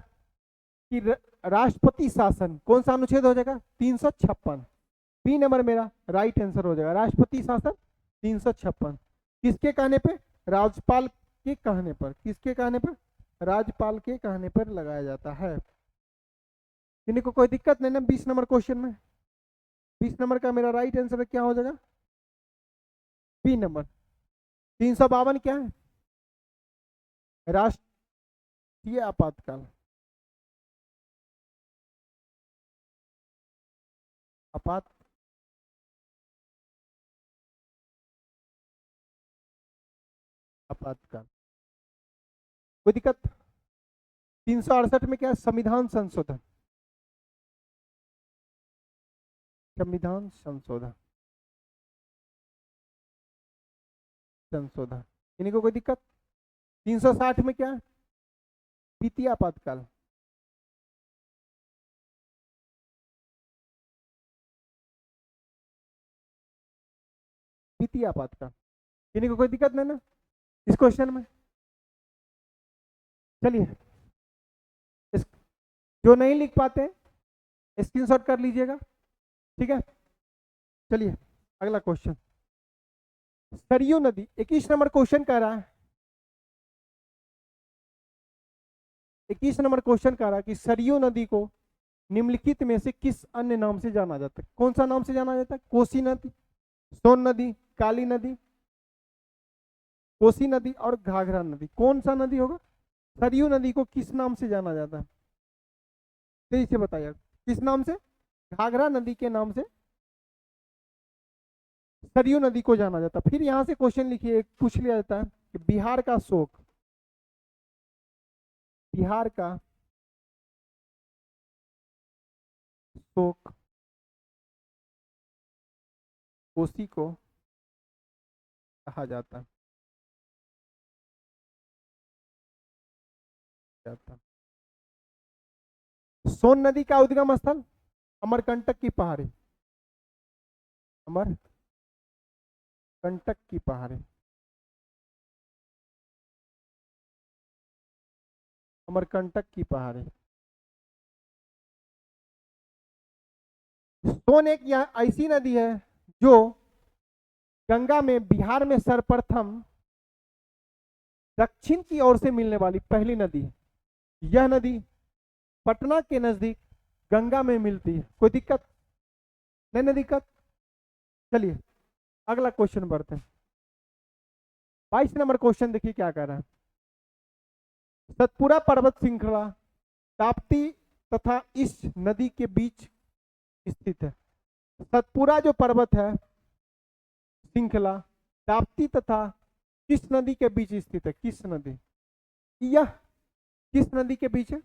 कि राष्ट्रपति शासन कौन सा अनुच्छेद हो जाएगा? 356। बी नंबर मेरा राइट आंसर हो जाएगा, राष्ट्रपति शासन 356। किसके कहने पे? राज्यपाल के कहने पर। किसके कहने पर? राज्यपाल के कहने पर लगाया जाता है। किन्हीं को कोई दिक्कत नहीं ना? 20 नंबर क्वेश्चन में 20 नंबर का मेरा राइट आंसर क्या हो जाएगा? B number. 352 क्या है? राष्ट्रीय आपातकाल, आपात आपातकाल। कोई दिक्कत? 368 में क्या है? संविधान संशोधन, संविधान संशोधन, संशोधन। इन्हीं को कोई दिक्कत? 360 में क्या है? वित्तीय आपातकाल, वित्तीय आपातकाल। इन्हीं को कोई दिक्कत नहीं ना इस क्वेश्चन में? चलिए, इस जो नहीं लिख पाते स्क्रीनशॉट कर लीजिएगा। ठीक है, चलिए अगला क्वेश्चन। सरयू नदी, 21 नंबर क्वेश्चन कह रहा है, 21 नंबर क्वेश्चन कह रहा है कि सरयू नदी को निम्नलिखित में से किस अन्य नाम से जाना जाता है? कौन सा नाम से जाना जाता है? कोसी नदी, सोन नदी, काली नदी, कोसी नदी और घाघरा नदी। कौन सा नदी होगा? सरयू नदी को किस नाम से जाना जाता है? तेजी से बताइए, किस नाम से? घाघरा नदी के नाम से सरयू नदी को जाना जाता है। फिर यहां से क्वेश्चन लिखिए, पूछ लिया जाता है कि बिहार का शोक, बिहार का शोक कोसी को कहा जाता है, सोन नदी का उद्गम स्थल अमरकंटक की पहाड़ी, अमरकंटक की पहाड़ी, अमरकंटक की पहाड़ी। सोन एक ऐसी नदी है जो गंगा में बिहार में सर्वप्रथम दक्षिण की ओर से मिलने वाली पहली नदी है। यह नदी पटना के नजदीक गंगा में मिलती है। कोई दिक्कत नहीं? ना दिक्कत। चलिए अगला क्वेश्चन बढ़ते हैं। 22 नंबर क्वेश्चन देखिए क्या कह रहा है। सतपुरा पर्वत श्रृंखला ताप्ती तथा इस नदी के बीच स्थित है। सतपुरा जो पर्वत है श्रृंखला ताप्ती तथा किस नदी के बीच स्थित है? किस नदी? यह किस नदी के बीच है?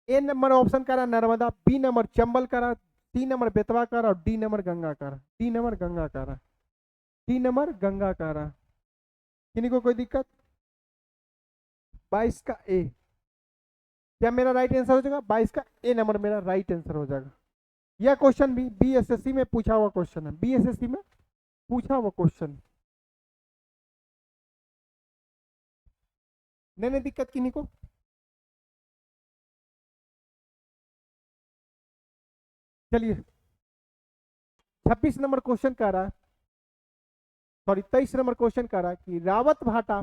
ए नंबर ऑप्शन कह रहा नर्मदा, बी नंबर चंबल कह रहा, सी नंबर बेतवा कह रहा और डी नंबर गंगा कह रहा। डी नंबर गंगा कह रहा, डी नंबर गंगा कह रहा। किन्हीं को कोई दिक्कत? 22 का ए क्या मेरा राइट आंसर हो जाएगा? 22 का ए नंबर मेरा राइट आंसर हो जाएगा। यह क्वेश्चन भी बीएसएससी में पूछा हुआ क्वेश्चन है, बीएसएससी में पूछा हुआ क्वेश्चन। नहीं दिक्कत किन्हीं को? चलिए 26 नंबर क्वेश्चन कह रहा है, सॉरी 23 नंबर क्वेश्चन कह रहा है कि रावत भाटा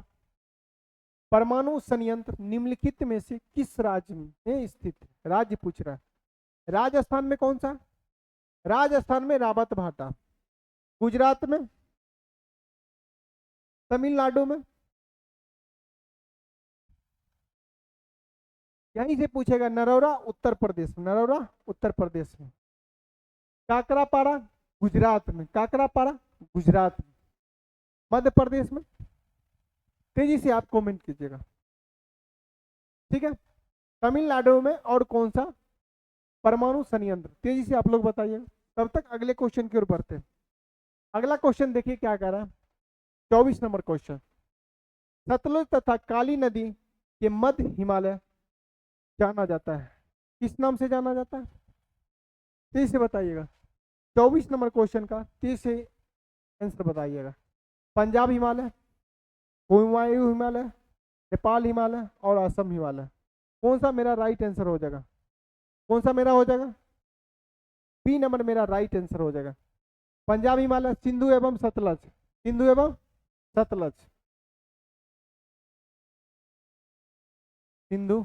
परमाणु संयंत्र निम्नलिखित में से किस राज्य में स्थित है? राज्य पूछ रहा है। राजस्थान में कौन सा? राजस्थान में रावत भाटा, गुजरात में, तमिलनाडु में, यहीं से पूछेगा। नरोरा उत्तर प्रदेश में, नरोरा उत्तर प्रदेश में। काकरापारा गुजरात में, काकरापारा गुजरात में। मध्य प्रदेश में। तेजी से आप कमेंट कीजिएगा, ठीक है। तमिलनाडु में और कौन सा परमाणु संयंत्र? तेजी से आप लोग बताइएगा, तब तक अगले क्वेश्चन की ओर बढ़ते हैं। अगला क्वेश्चन देखिए क्या कह रहा है, 24 नंबर क्वेश्चन। सतलुज तथा काली नदी के मध्य हिमालय जाना जाता है, किस नाम से जाना जाता है? तेजी से बताइएगा। 24 नंबर क्वेश्चन का तेजी से आंसर बताइएगा। पंजाब हिमालय, कुमायूं हिमालय, नेपाल हिमालय और असम हिमालय। कौन सा मेरा राइट आंसर हो जाएगा? कौन सा मेरा हो जाएगा? बी नंबर मेरा राइट आंसर हो जाएगा। पंजाब हिमालय, सिंधु एवं सतलज, सिंधु एवं सतलज, सिंधु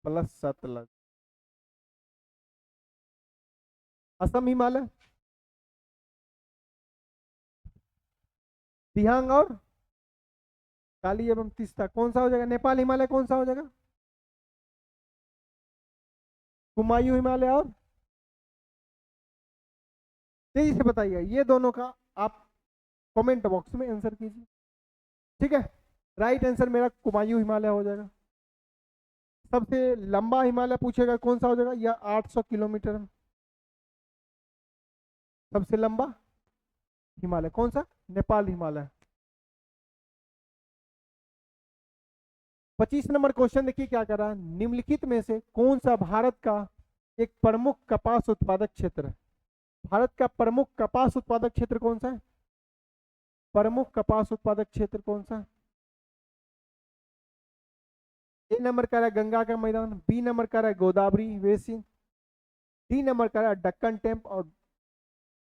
प्लस सतलज। असम हिमालय, दिहांग और काली एवं तीस्ता। कौन सा हो जाएगा? नेपाल हिमालय कौन सा हो जाएगा? कुमायूं हिमालय और, तेजी से बताइए ये दोनों का आप कमेंट बॉक्स में आंसर कीजिए, ठीक है। राइट आंसर मेरा कुमायूं हिमालय हो जाएगा। सबसे लंबा हिमालय पूछेगा कौन सा हो जाएगा? यह 800 किलोमीटर। सबसे लंबा हिमालय कौन सा? नेपाल हिमालय। 25 नंबर क्वेश्चन देखिए क्या कर रहा है, निम्नलिखित में से कौन सा भारत का एक प्रमुख कपास उत्पादक क्षेत्र है? भारत का प्रमुख कपास उत्पादक क्षेत्र कौन सा है? प्रमुख कपास उत्पादक क्षेत्र कौन सा? ए नंबर का रहा है गंगा का मैदान, बी नंबर का रहा है गोदावरी बेसिन, डी नंबर का रहा है दक्कन टैप और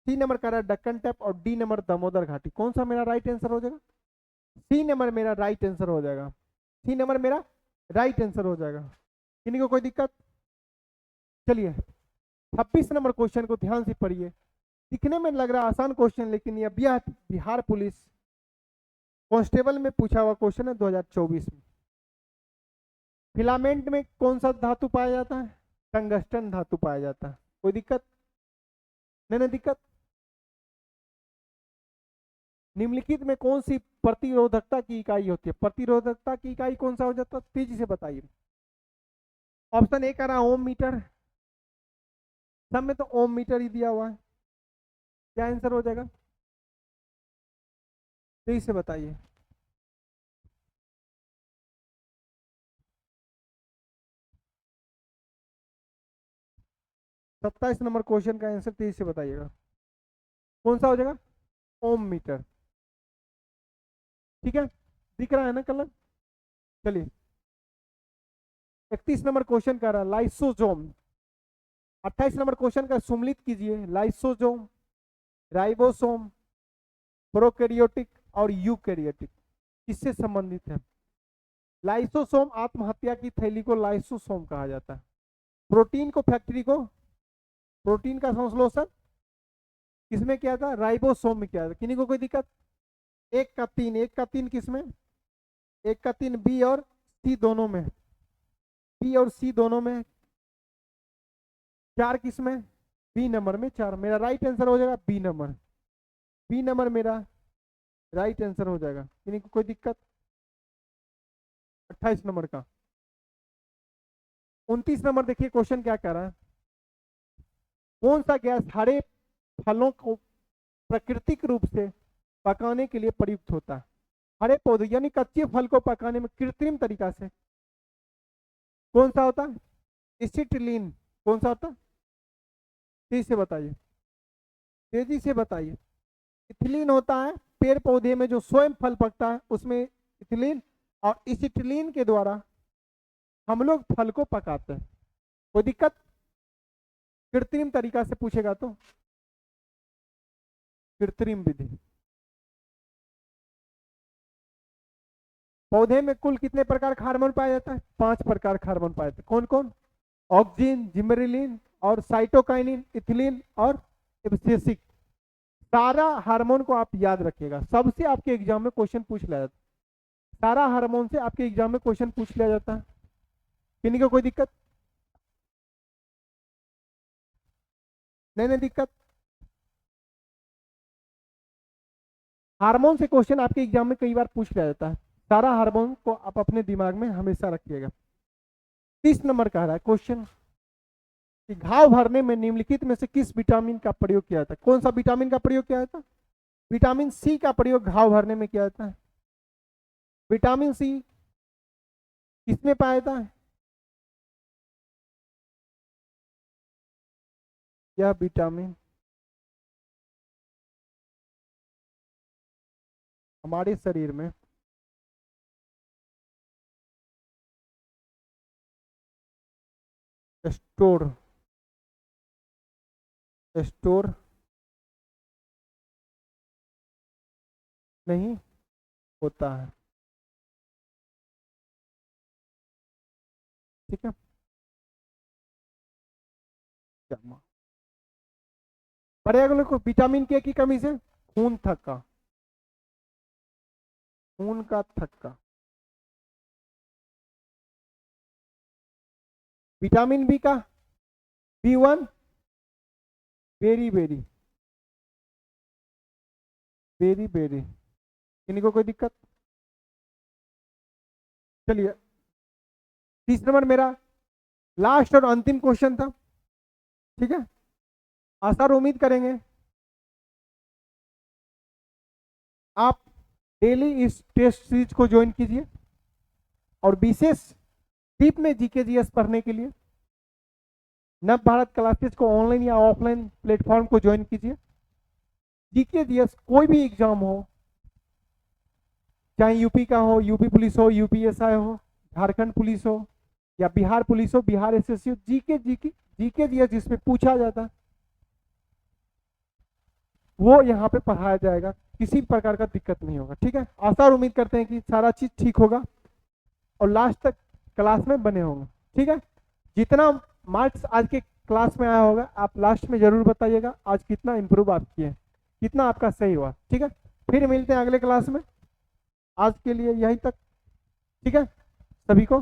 सी नंबर का रहा है दक्कन टैप और डी नंबर दामोदर घाटी। कौन सा मेरा राइट आंसर हो जाएगा? सी नंबर मेरा राइट आंसर हो जाएगा। सी नंबर मेरा राइट आंसर हो जाएगा। किन्हीं को कोई दिक्कत? चलिए 26 नंबर क्वेश्चन को ध्यान से पढ़िए। दिखने में लग रहा आसान क्वेश्चन, लेकिन यह बिहार पुलिस कांस्टेबल में पूछा हुआ क्वेश्चन है 2024 में। फिलामेंट में कौन सा धातु पाया जाता है? टंगस्टन धातु पाया जाता है। कोई दिक्कत? नहीं दिक्कत। निम्नलिखित में कौन सी प्रतिरोधकता की इकाई होती है? प्रतिरोधकता की इकाई कौन सा हो जाता है? तेजी से बताइए। ऑप्शन ए का रहा ओम मीटर, सब में तो ओम मीटर ही दिया हुआ है। क्या आंसर हो जाएगा? तेजी से बताइए। सत्ताईस नंबर क्वेश्चन का आंसर तेजी से बताइएगा। कौन सा हो जाएगा? ओम मीटर, ठीक है। दिख रहा है ना कलर? चलिए 31 नंबर क्वेश्चन का रहा लाइसोसोम। 28 नंबर क्वेश्चन का सुमलित कीजिए। लाइसोसोम, राइबोसोम, प्रोकैरियोटिक और यूकैरियोटिक किससे संबंधित है? लाइसोसोम आत्महत्या की थैली को लाइसोसोम कहा जाता है। प्रोटीन को फैक्ट्री को, प्रोटीन का संश्लेषण किसमें किया था? राइबोसोम में किया था। किन्हीं को कोई दिक्कत? एक का तीन किसमें? एक का तीन बी और सी दोनों में, बी और सी दोनों में। चार किसमें? बी नंबर में चार। मेरा राइट आंसर हो जाएगा बी नंबर। बी नंबर मेरा राइट आंसर हो जाएगा, यानी कोई दिक्कत। 28 नंबर का। 29 नंबर देखिए क्वेश्चन क्या कह रहा है। कौन सा गैस हरे फलों को प्राकृतिक रूप से पकाने के लिए प्रयुक्त होता है? हरे पौधे यानी कच्चे फल को पकाने में कृत्रिम तरीका से कौन सा होता है? एसिटिलीन। कौन सा होता है? तेजी से बताइए, तेजी से बताइए। इथिलीन होता है पेड़ पौधे में जो स्वयं फल पकता है उसमें इथिलीन, और एसिटिलीन के द्वारा हम लोग फल को पकाते हैं। कोई दिक्कत? कृत्रिम तरीका से पूछेगा तो कृत्रिम विधि। पौधे में कुल कितने प्रकार का हार्मोन पाया जाता है? 5 प्रकार का हार्मोन पाया जाता है। कौन कौन? ऑक्सिन, जिबरेलिन और साइटोकाइनिन, इथिलीन और एब्सिसिक। सारा हार्मोन को आप याद रखिएगा, सबसे आपके एग्जाम में क्वेश्चन पूछ लिया जाता है। सारा हार्मोन से आपके एग्जाम में क्वेश्चन पूछ लिया जाता है। किन्हीं को कोई दिक्कत? नहीं दिक्कत। हार्मोन से क्वेश्चन आपके एग्जाम में कई बार पूछ लिया जाता है। सारा हार्मोन को आप अपने दिमाग में हमेशा रखिएगा। 30 नंबर का है क्वेश्चन कि घाव भरने में निम्नलिखित में से किस विटामिन का प्रयोग किया जाता है? कौन सा विटामिन का प्रयोग किया जाता है? विटामिन सी का प्रयोग घाव भरने में किया जाता है। विटामिन सी किसमें पाया जाता है? यह विटामिन हमारे शरीर में स्टोर नहीं होता है। ठीक है, पर्यावरण को विटामिन के की कमी से खून थक्का, खून का थक्का। विटामिन बी का B1 berry berry berry berry, इनको कोई दिक्कत? चलिए 30 नंबर मेरा लास्ट और अंतिम क्वेश्चन था। ठीक है, आशा और उम्मीद करेंगे आप डेली इस टेस्ट सीरीज को ज्वाइन कीजिए और विशेष डीप में जीके जीएस पढ़ने के लिए नव भारत क्लासेस को ऑनलाइन या ऑफलाइन प्लेटफॉर्म को ज्वाइन कीजिए। जीके जीएस कोई भी एग्जाम हो, चाहे यूपी का हो, यूपी पुलिस हो, यूपीएसआई हो, झारखंड पुलिस हो या बिहार पुलिस हो, बिहार एसएससी हो, जीके जीएस जिसमें पूछा जाता है वो यहाँ पे पढ़ाया जाएगा, किसी प्रकार का दिक्कत नहीं होगा। ठीक है, आशा और उम्मीद करते हैं कि सारा चीज ठीक होगा और लास्ट तक क्लास में बने होंगे। ठीक है, जितना मार्क्स आज के क्लास में आया होगा आप लास्ट में जरूर बताइएगा आज कितना इंप्रूव आप किए, कितना आपका सही हुआ। ठीक है, फिर मिलते हैं अगले क्लास में। आज के लिए यहीं तक। ठीक है, सभी को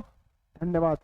धन्यवाद।